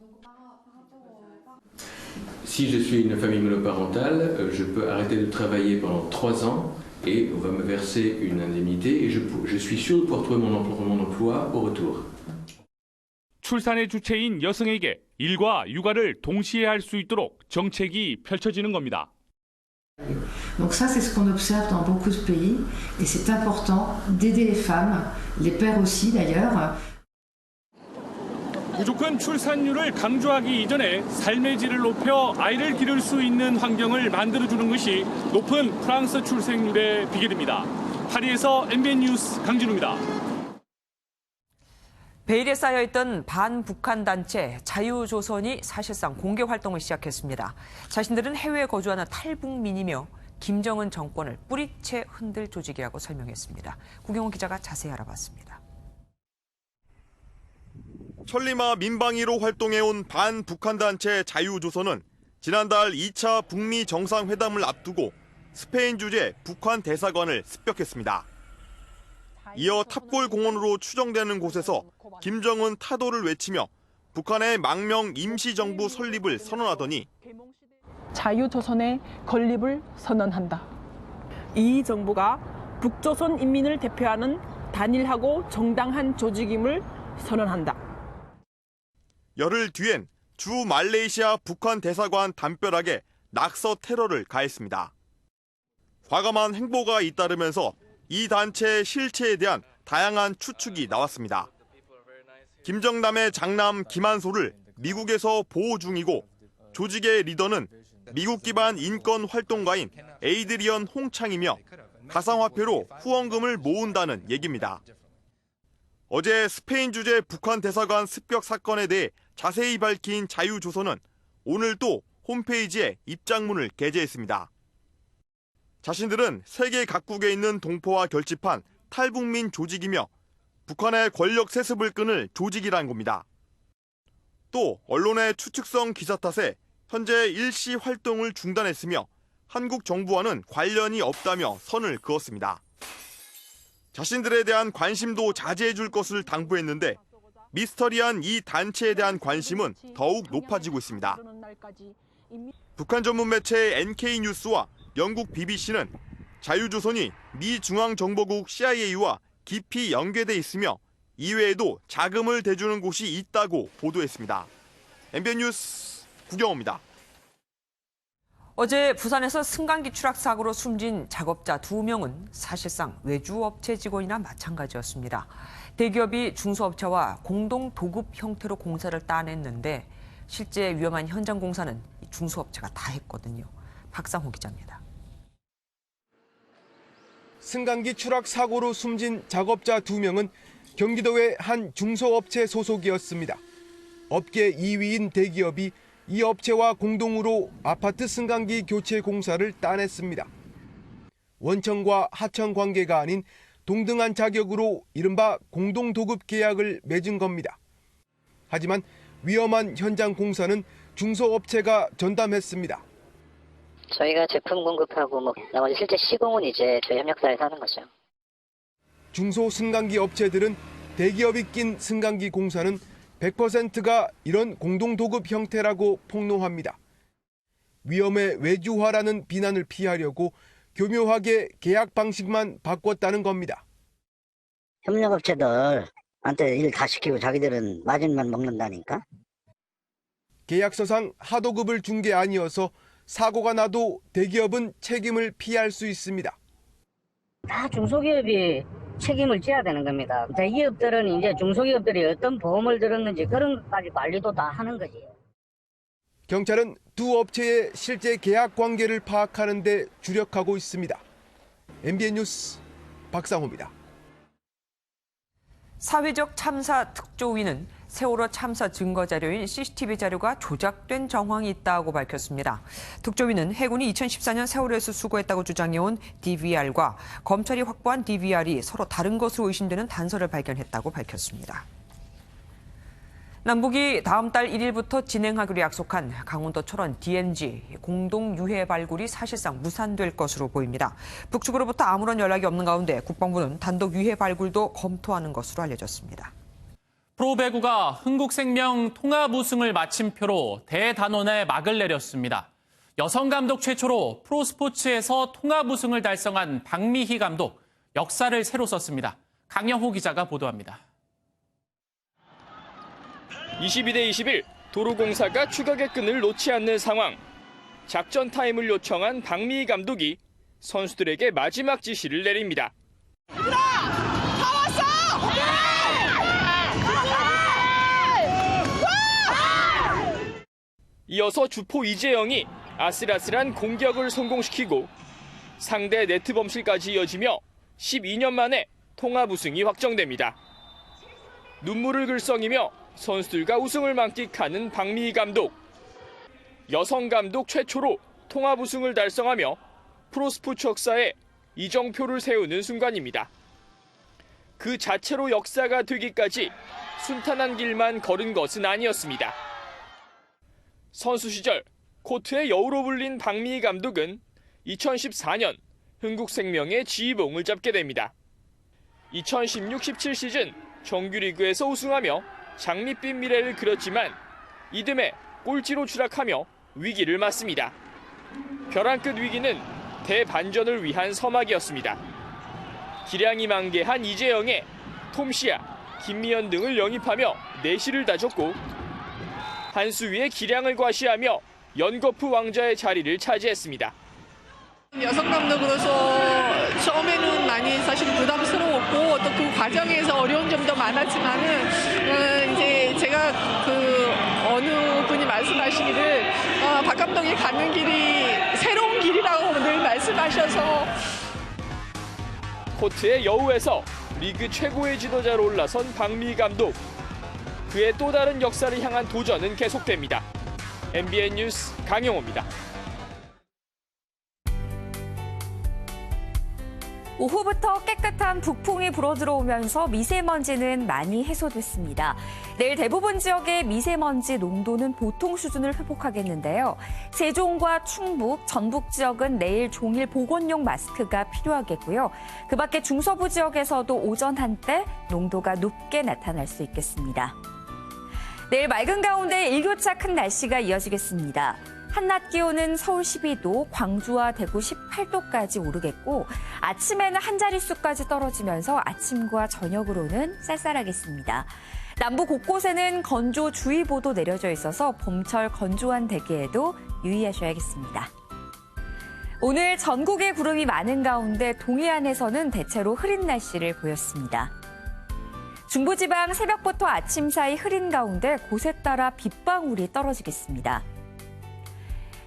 Si je suis une famille monoparentale, je peux arrêter de travailler pendant 3 ans et on va me verser une indemnité et je suis sûr de pouvoir trouver mon emploi au retour. 출산의 주체인 여성에게 일과 육아를 동시에 할 수 있도록 정책이 펼쳐지는 겁니다. Donc ça, c'est ce qu'on observe dans beaucoup de pays et c'est important d'aider les femmes, les pères aussi d'ailleurs. 부족한 출산율을 강조하기 이전에 삶의 질을 높여 아이를 기를 수 있는 환경을 만들어주는 것이 높은 프랑스 출생률의 비결입니다. 파리에서 MBN 뉴스 강진우입니다. 베일에 쌓여있던 반북한 단체 자유조선이 사실상 공개 활동을 시작했습니다. 자신들은 해외에 거주하는 탈북민이며 김정은 정권을 뿌리채 흔들 조직이라고 설명했습니다. 구경호 기자가 자세히 알아봤습니다. 천리마 민방위로 활동해온 반북한 단체 자유조선은 지난달 2차 북미 정상회담을 앞두고 스페인 주재 북한 대사관을 습격했습니다. 이어 탑골 공원으로 추정되는 곳에서 김정은 타도를 외치며 북한의 망명 임시정부 설립을 선언하더니 자유조선의 건립을 선언한다. 이 정부가 북조선 인민을 대표하는 단일하고 정당한 조직임을 선언한다. 열흘 뒤엔 주 말레이시아 북한 대사관 담벼락에 낙서 테러를 가했습니다. 과감한 행보가 잇따르면서 이 단체의 실체에 대한 다양한 추측이 나왔습니다. 김정남의 장남 김한소를 미국에서 보호 중이고 조직의 리더는 미국 기반 인권 활동가인 에이드리언 홍창이며 가상화폐로 후원금을 모은다는 얘기입니다. 어제 스페인 주재 북한 대사관 습격 사건에 대해 자세히 밝힌 자유조선은 오늘 또 홈페이지에 입장문을 게재했습니다. 자신들은 세계 각국에 있는 동포와 결집한 탈북민 조직이며 북한의 권력 세습을 끊을 조직이란 겁니다. 또 언론의 추측성 기사 탓에 현재 일시 활동을 중단했으며 한국 정부와는 관련이 없다며 선을 그었습니다. 자신들에 대한 관심도 자제해 줄 것을 당부했는데 미스터리한 이 단체에 대한 관심은 더욱 높아지고 있습니다. 북한 전문 매체 NK뉴스와 영국 BBC는 자유조선이 미 중앙정보국 CIA와 깊이 연계돼 있으며 이외에도 자금을 대주는 곳이 있다고 보도했습니다. MBN 뉴스 구경호입니다. 어제 부산에서 승강기 추락 사고로 숨진 작업자 2명은 사실상 외주업체 직원이나 마찬가지였습니다. 대기업이 중소업체와 공동 도급 형태로 공사를 따냈는데 실제 위험한 현장 공사는 중소업체가 다 했거든요. 박상호 기자입니다. 승강기 추락 사고로 숨진 작업자 2명은 경기도의 한 중소업체 소속이었습니다. 업계 2위인 대기업이 이 업체와 공동으로 아파트 승강기 교체 공사를 따냈습니다. 원청과 하청 관계가 아닌 동등한 자격으로 이른바 공동도급 계약을 맺은 겁니다. 하지만 위험한 현장 공사는 중소업체가 전담했습니다. 저희가 제품 공급하고 나머지 실제 시공은 이제 저희 협력사에서 하는 거죠. 중소 승강기 업체들은 대기업이 낀 승강기 공사는 100%가 이런 공동도급 형태라고 폭로합니다. 위험의 외주화라는 비난을 피하려고 교묘하게 계약 방식만 바꿨다는 겁니다. 협력업체들한테 일 다 시키고 자기들은 마진만 먹는다니까? 계약서상 하도급을 준 게 아니어서 사고가 나도 대기업은 책임을 피할 수 있습니다. 다 중소기업이 책임을 져야 되는 겁니다. 대기업들은 이제 중소기업들이 어떤 보험을 들었는지 그런 것까지 관리도 다 하는 거지. 경찰은 두 업체의 실제 계약 관계를 파악하는 데 주력하고 있습니다. MBN 뉴스 박상호입니다. 사회적 참사 특조위는 세월호 참사 증거 자료인 CCTV 자료가 조작된 정황이 있다고 밝혔습니다. 특조위는 해군이 2014년 세월호에서 수거했다고 주장해온 DVR과 검찰이 확보한 DVR이 서로 다른 것으로 의심되는 단서를 발견했다고 밝혔습니다. 남북이 다음 달 1일부터 진행하기로 약속한 강원도 철원 DMZ 공동 유해 발굴이 사실상 무산될 것으로 보입니다. 북측으로부터 아무런 연락이 없는 가운데 국방부는 단독 유해 발굴도 검토하는 것으로 알려졌습니다. 프로배구가 흥국생명 통합 우승을 마침표로 대단원에 막을 내렸습니다. 여성 감독 최초로 프로스포츠에서 통합 우승을 달성한 박미희 감독, 역사를 새로 썼습니다. 강영호 기자가 보도합니다. 22대 21, 도로공사가 추격의 끈을 놓지 않는 상황. 작전 타임을 요청한 박미희 감독이 선수들에게 마지막 지시를 내립니다. 이어서 주포 이재영이 아슬아슬한 공격을 성공시키고 상대 네트 범실까지 이어지며 12년 만에 통합 우승이 확정됩니다. 눈물을 글썽이며 선수들과 우승을 만끽하는 박미희 감독. 여성 감독 최초로 통합 우승을 달성하며 프로스포츠 역사에 이정표를 세우는 순간입니다. 그 자체로 역사가 되기까지 순탄한 길만 걸은 것은 아니었습니다. 선수 시절 코트의 여우로 불린 박미희 감독은 2014년 흥국생명의 지휘봉을 잡게 됩니다. 2016-17 시즌 정규리그에서 우승하며 장밋빛 미래를 그렸지만 이듬해 꼴찌로 추락하며 위기를 맞습니다. 벼랑 끝 위기는 대반전을 위한 서막이었습니다. 기량이 만개한 이재영의 톰시아, 김미연 등을 영입하며 내실을 다졌고 한수위의 기량을 과시하며 연거푸 왕자의 자리를 차지했습니다. 여성 감독으로서 처음에는 많이 사실 부담스러웠고 또 그 과정에서 어려운 점도 많았지만은 이제 제가 그 어느 분이 말씀하시기를 박 감독이 가는 길이 새로운 길이라고 늘 말씀하셔서 코트의 여우에서 리그 최고의 지도자로 올라선 박미희 감독. 그의 또 다른 역사를 향한 도전은 계속됩니다. MBN 뉴스 강영호입니다. 오후부터 깨끗한 북풍이 불어들어오면서 미세먼지는 많이 해소됐습니다. 내일 대부분 지역의 미세먼지 농도는 보통 수준을 회복하겠는데요. 세종과 충북, 전북 지역은 내일 종일 보건용 마스크가 필요하겠고요. 그 밖에 중서부 지역에서도 오전 한때 농도가 높게 나타날 수 있겠습니다. 내일 맑은 가운데 일교차 큰 날씨가 이어지겠습니다. 한낮 기온은 서울 12도, 광주와 대구 18도까지 오르겠고 아침에는 한 자릿수까지 떨어지면서 아침과 저녁으로는 쌀쌀하겠습니다. 남부 곳곳에는 건조주의보도 내려져 있어서 봄철 건조한 대기에도 유의하셔야겠습니다. 오늘 전국에 구름이 많은 가운데 동해안에서는 대체로 흐린 날씨를 보였습니다. 중부지방 새벽부터 아침 사이 흐린 가운데 곳에 따라 빗방울이 떨어지겠습니다.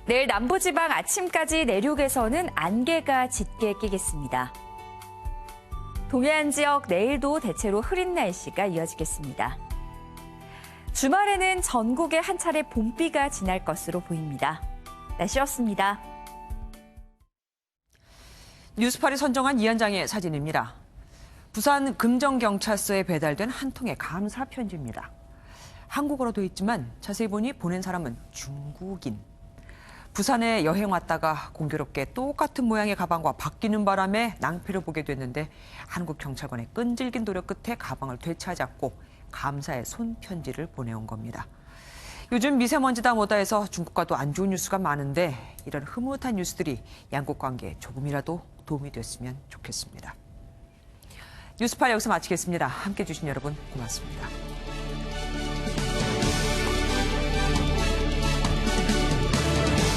내일 남부지방 아침까지 내륙에서는 안개가 짙게 끼겠습니다. 동해안 지역 내일도 대체로 흐린 날씨가 이어지겠습니다. 주말에는 전국에 한 차례 봄비가 지날 것으로 보입니다. 날씨였습니다. 뉴스팔이 선정한 이현장의 사진입니다. 부산 금정경찰서에 배달된 한 통의 감사 편지입니다. 한국어로 돼 있지만 자세히 보니 보낸 사람은 중국인. 부산에 여행 왔다가 공교롭게 똑같은 모양의 가방과 바뀌는 바람에 낭패를 보게 됐는데 한국 경찰관의 끈질긴 노력 끝에 가방을 되찾았고 감사의 손편지를 보내온 겁니다. 요즘 미세먼지다 뭐다 해서 중국과도 안 좋은 뉴스가 많은데 이런 흐뭇한 뉴스들이 양국 관계에 조금이라도 도움이 됐으면 좋겠습니다. 뉴스팔 여기서 마치겠습니다. 함께해 주신 여러분 고맙습니다.